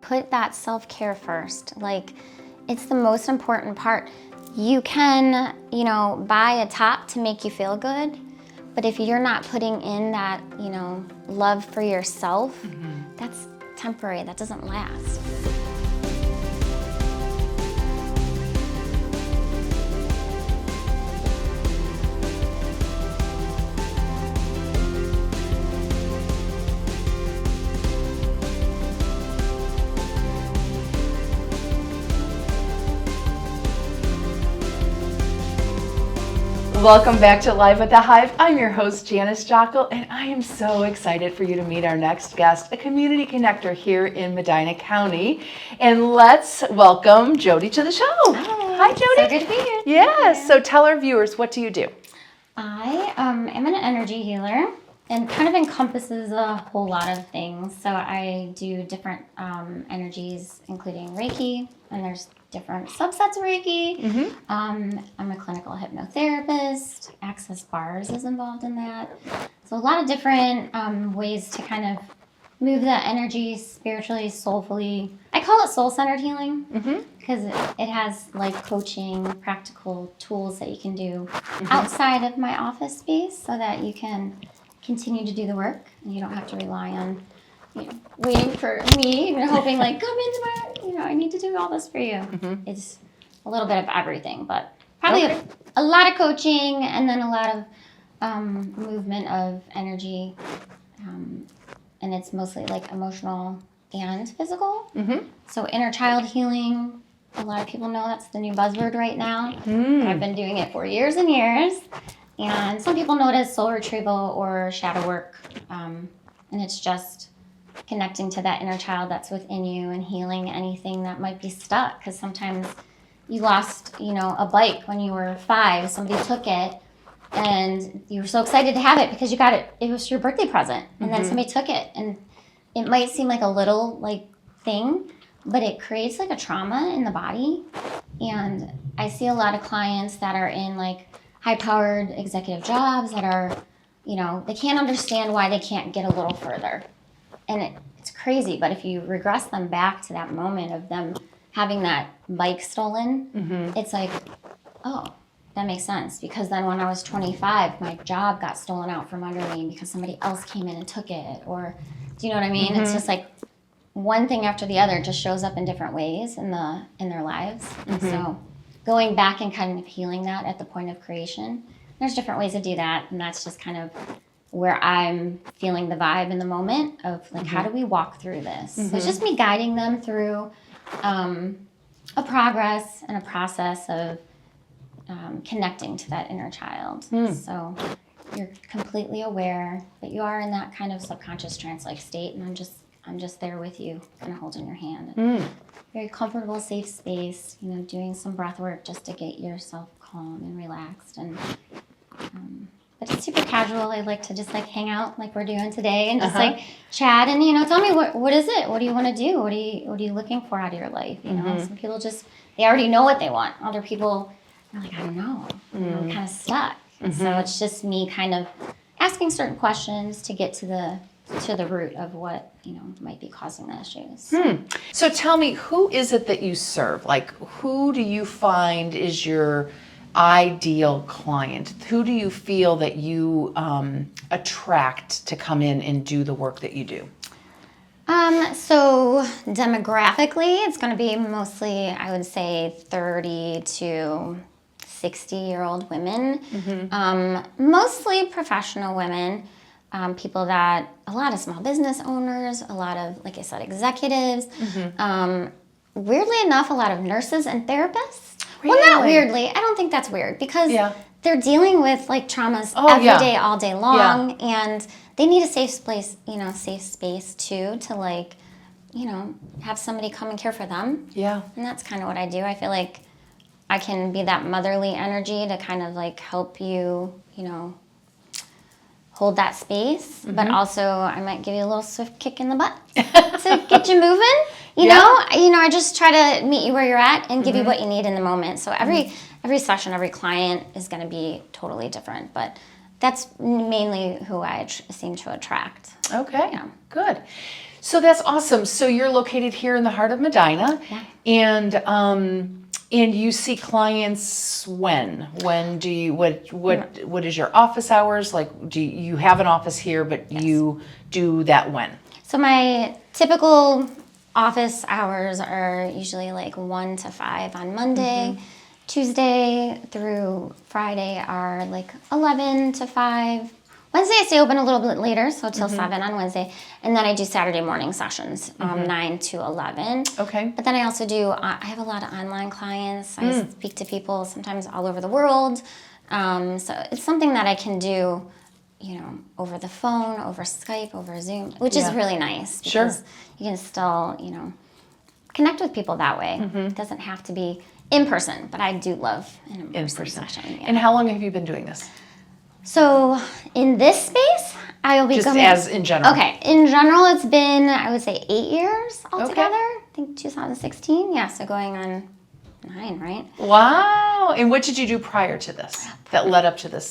put that self-care first. Like, it's the most important part. You can, buy a top to make you feel good, but if you're not putting in that, love for yourself, that's temporary, that doesn't last. Welcome back to Live at the Hive. I'm your host, Janice Jokkel, and I am so excited for you to meet our next guest, a community connector here in Medina County. And let's welcome Jodie to the show. Hi, Jodie. So good to be here. Yes. So tell our viewers, what do you do? I am an energy healer, and kind of encompasses a whole lot of things. So I do different energies, including Reiki, and there's different subsets of Reiki. I'm a clinical hypnotherapist. Access Bars is involved in that. So a lot of different ways to kind of move the energy spiritually, soulfully. I call it soul-centered healing because it has life coaching, practical tools that you can do outside of my office space so that you can continue to do the work and you don't have to rely on waiting for me and hoping like, come into my, I need to do all this for you. It's a little bit of everything, but probably a lot of coaching and then a lot of movement of energy. And it's mostly like emotional and physical. So inner child healing, a lot of people know that's the new buzzword right now. I've been doing it for years and years. And some people know it as soul retrieval or shadow work. And it's just connecting to that inner child that's within you and healing anything that might be stuck. Because sometimes you lost, a bike when you were 5. Somebody took it and you were so excited to have it because you got it. It was your birthday present. And then somebody took it. And it might seem like a little thing, but it creates like a trauma in the body. And I see a lot of clients that are in high-powered executive jobs that are, they can't understand why they can't get a little further. And it's crazy, but if you regress them back to that moment of them having that bike stolen, it's like, oh, that makes sense. Because then when I was 25, my job got stolen out from under me because somebody else came in and took it. Or, do you know what I mean? It's just like one thing after the other just shows up in different ways in their lives. And so going back and kind of healing that at the point of creation, there's different ways to do that. And that's just kind of where I'm feeling the vibe in the moment of how do we walk through this? So it's just me guiding them through a progress and a process of connecting to that inner child. So you're completely aware, but you are in that kind of subconscious trance-like state, and I'm just there with you, kind of holding your hand. Very comfortable, safe space, doing some breath work just to get yourself calm and relaxed. And but it's super casual. I like to just hang out like we're doing today and just chat and tell me what is it? What do you want to do? What are you looking for out of your life? Some people they already know what they want. Other people are like, I don't know. I'm kind of stuck. And so it's just me kind of asking certain questions to get to the root of what might be causing the issues. So tell me, who is it that you serve? Who do you find is your ideal client? Who do you feel that you attract to come in and do the work that you do? So demographically, it's going to be mostly, I would say, 30 to 60-year-old women, mostly professional women, people that, a lot of small business owners, a lot of, like I said, executives, weirdly enough, a lot of nurses and therapists. Really? Well, not weirdly. I don't think that's weird because they're dealing with traumas every day, all day long, and they need a safe space, safe space too to have somebody come and care for them. Yeah. And that's kind of what I do. I feel like I can be that motherly energy to kind of help you, hold that space, but also I might give you a little swift kick in the butt to get you moving. You know, I just try to meet you where you're at and give you what you need in the moment. So every session, every client is going to be totally different, but that's mainly who I seem to attract. Okay, good. So that's awesome. So you're located here in the heart of Medina, and you see clients when? When do you what is your office hours? Like, do you have an office here, but you do that when? So my typical office hours are usually like 1 to 5 on Monday. Tuesday through Friday are like 11 to 5. Wednesday I stay open a little bit later, so till 7 on Wednesday. And then I do Saturday morning sessions, 9 to 11. Okay. But then I also do, I have a lot of online clients. I speak to people sometimes all over the world. So it's something that I can do, over the phone, over Skype, over Zoom, which is really nice. Because you can still, connect with people that way. It doesn't have to be in person, but I do love an in-person session. Yeah. And how long have you been doing this? So in this space, I will be Just as in general. Okay, in general, it's been, I would say, 8 years altogether. I think 2016. Yeah, so going on 9, right? Wow. And what did you do prior to this that led up to this?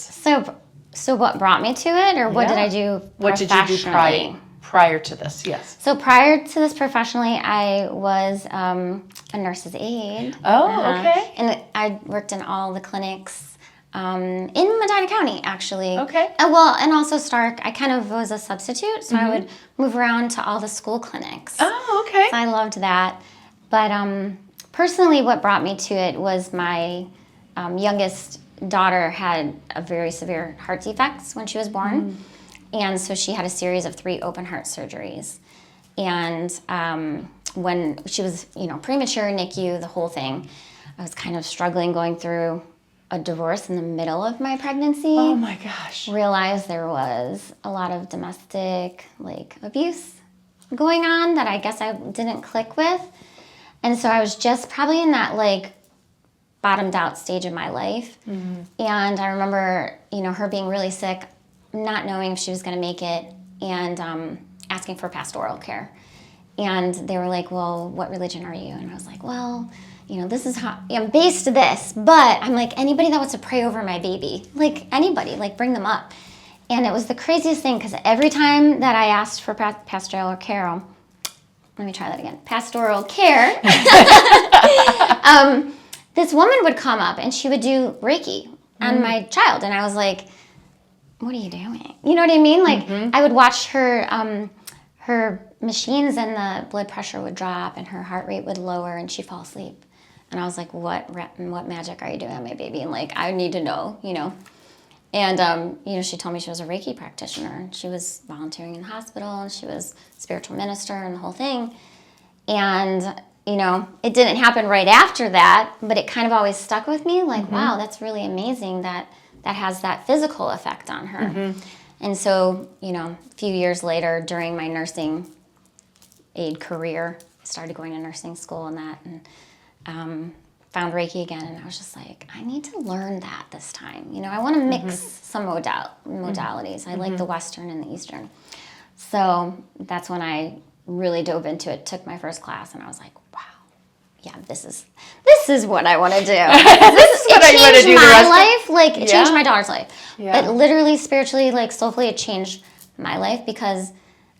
So what brought me to it, or what did I do professionally? What did you do prior to this? Yes. So prior to this professionally, I was a nurse's aide. Oh, okay. And I worked in all the clinics in Medina County, actually. Okay. And also Stark. I kind of was a substitute, so I would move around to all the school clinics. Oh, okay. So I loved that. But personally, what brought me to it was my youngest daughter had a very severe heart defects when she was born. And so she had a series of 3 open heart surgeries. And when she was, premature, NICU, the whole thing, I was kind of struggling going through a divorce in the middle of my pregnancy. Oh my gosh. Realized there was a lot of domestic abuse going on that I guess I didn't click with. And so I was just probably in that bottomed out stage of my life. And I remember, her being really sick, not knowing if she was going to make it, and asking for pastoral care. And they were like, well, what religion are you? And I was like, well, this is how I'm based to this, but I'm like, anybody that wants to pray over my baby, anybody, bring them up. And it was the craziest thing, because every time that I asked for pastoral care, this woman would come up and she would do Reiki on my child. And I was like, what are you doing? You know what I mean? I would watch her machines, and the blood pressure would drop and her heart rate would lower and she'd fall asleep. And I was like, what magic are you doing on my baby? And I need to know, And, she told me she was a Reiki practitioner. She was volunteering in the hospital, and she was a spiritual minister and the whole thing. And, it didn't happen right after that, but it kind of always stuck with me. Wow, that's really amazing that has that physical effect on her. And so, a few years later, during my nursing aide career, I started going to nursing school and that, and found Reiki again, and I was just like, I need to learn that this time. I want to mix some modalities. I like the Western and the Eastern. So that's when I really dove into it, took my first class, and I was like, wow, yeah, this is what I want to do. This is what I want to do. It changed my daughter's life. Yeah. But literally, spiritually, soulfully, it changed my life, because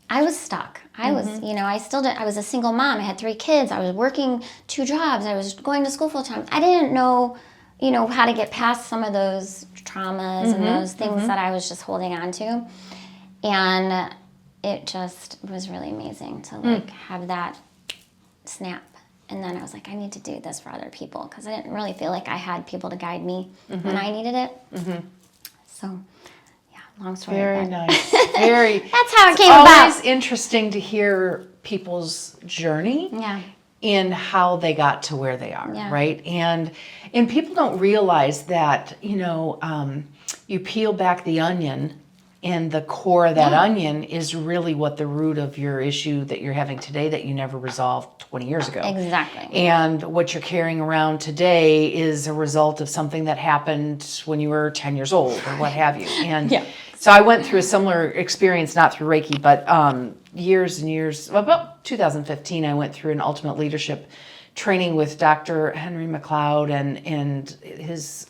I was stuck. I was, I was a single mom. I had 3 kids. I was working 2 jobs. I was going to school full time. I didn't know, how to get past some of those traumas and those things that I was just holding on to. And it just was really amazing to have that snap. And then I was like, I need to do this for other people, because I didn't really feel like I had people to guide me when I needed it. So, yeah, long story. Very nice. Very. That's how it came about. It's always interesting to hear people's journey. Yeah. In how they got to where they are, Yeah. right? And people don't realize that, you peel back the onion, and the core of that onion is really what the root of your issue that you're having today that you never resolved 20 years ago. Exactly. And what you're carrying around today is a result of something that happened when you were 10 years old or what have you. And so I went through a similar experience, not through Reiki, but years and years, about 2015, I went through an ultimate leadership training with Dr. Henry McLeod and his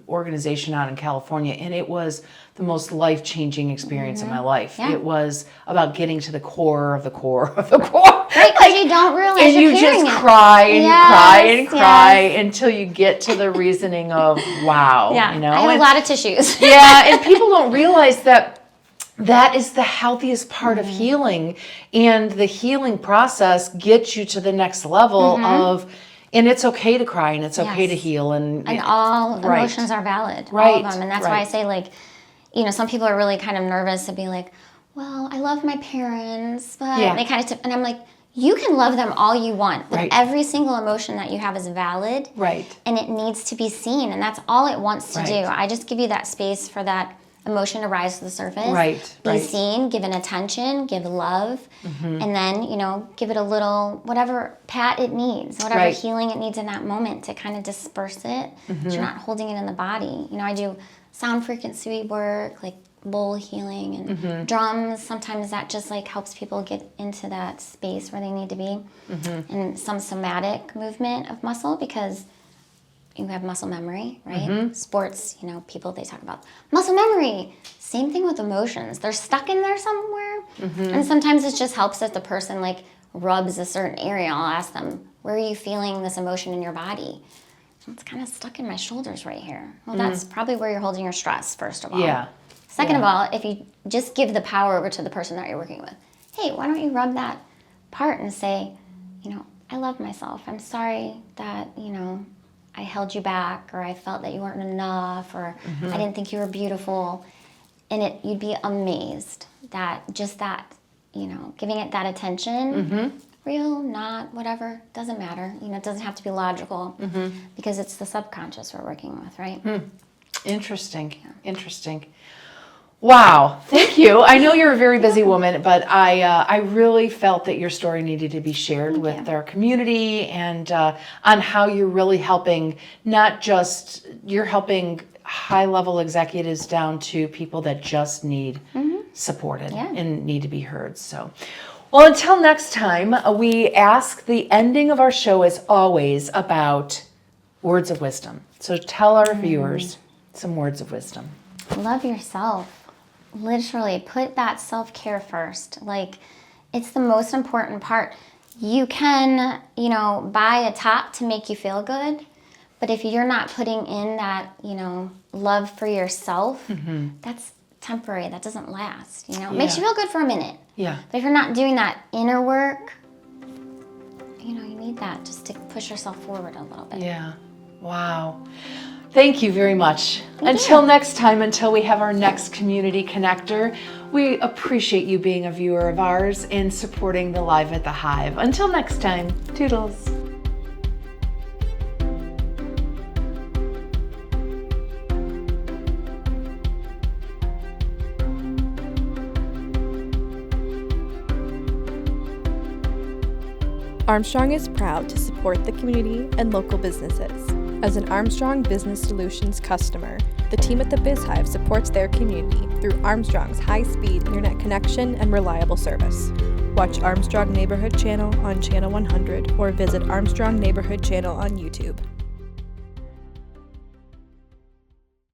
organization out in California, and it was the most life-changing experience of my life. Yeah. It was about getting to the core of the core of the core. Right, because you don't realize And you're you carrying just it. cry and cry and Yes, cry yes. until you get to the reasoning of, wow. Yeah, You know? I have And- a lot of tissues. yeah, and people don't realize that is the healthiest part of healing, and the healing process gets you to the next level of, and it's okay to cry and it's okay to Yes. heal, and all right. emotions are valid, all Right, of them. And that's why I right. say, like, you know, some people are really kind of nervous to be like, well, I love my parents, but Yeah. they kind of, and I'm like, you can love them all you want, but Right. every single emotion that you have is valid. Right. And it needs to be seen, and that's all it wants to Right. do. I just give you that space for that emotion to rise to the surface. Right, Be right. seen, give it attention, give love, and then, you know, give it a little, whatever pat it needs, whatever Right. healing it needs in that moment to kind of disperse it. So you're not holding it in the body. You know, I do sound frequency work, like bowl healing and drums. Sometimes that just like helps people get into that space where they need to be. And some somatic movement of muscle, because you have muscle memory, right? Sports, you know, people, they talk about muscle memory. Same thing with emotions. They're stuck in there somewhere. And sometimes it just helps if the person like rubs a certain area. I'll ask them, where are you feeling this emotion in your body? It's kind of stuck in my shoulders right here. Well, that's probably where you're holding your stress, first of all. Yeah. Second of all, if you just give the power over to the person that you're working with, hey, why don't you rub that part and say, you know, I love myself. I'm sorry that, you know, I held you back, or I felt that you weren't enough, or I didn't think you were beautiful. And you'd be amazed that just that, you know, giving it that attention, real, not, whatever, doesn't matter. You know, it doesn't have to be logical, because it's the subconscious we're working with, right? Interesting. Interesting. Wow. Thank you. I know you're a very busy woman, but I really felt that your story needed to be shared with our community, and on how you're really helping, not just, you're helping high-level executives down to people that just need supported and need to be heard. So, well, until next time, we ask, the ending of our show is always about words of wisdom. So tell our viewers some words of wisdom. Love yourself. Literally, put that self-care first. Like, it's the most important part. You can, you know, buy a top to make you feel good, but if you're not putting in that, you know, love for yourself, that's temporary. That doesn't last, you know. It makes you feel good for a minute. Yeah. But if you're not doing that inner work, you know, you need that just to push yourself forward a little bit. Yeah. Wow. Thank you very much. Until next time, until we have our next community connector, we appreciate you being a viewer of ours and supporting the Live at the Hive. Until next time, toodles. Armstrong is proud to support the community and local businesses. As an Armstrong Business Solutions customer, the team at the Biz Hive supports their community through Armstrong's high-speed internet connection and reliable service. Watch Armstrong Neighborhood Channel on Channel 100 or visit Armstrong Neighborhood Channel on YouTube.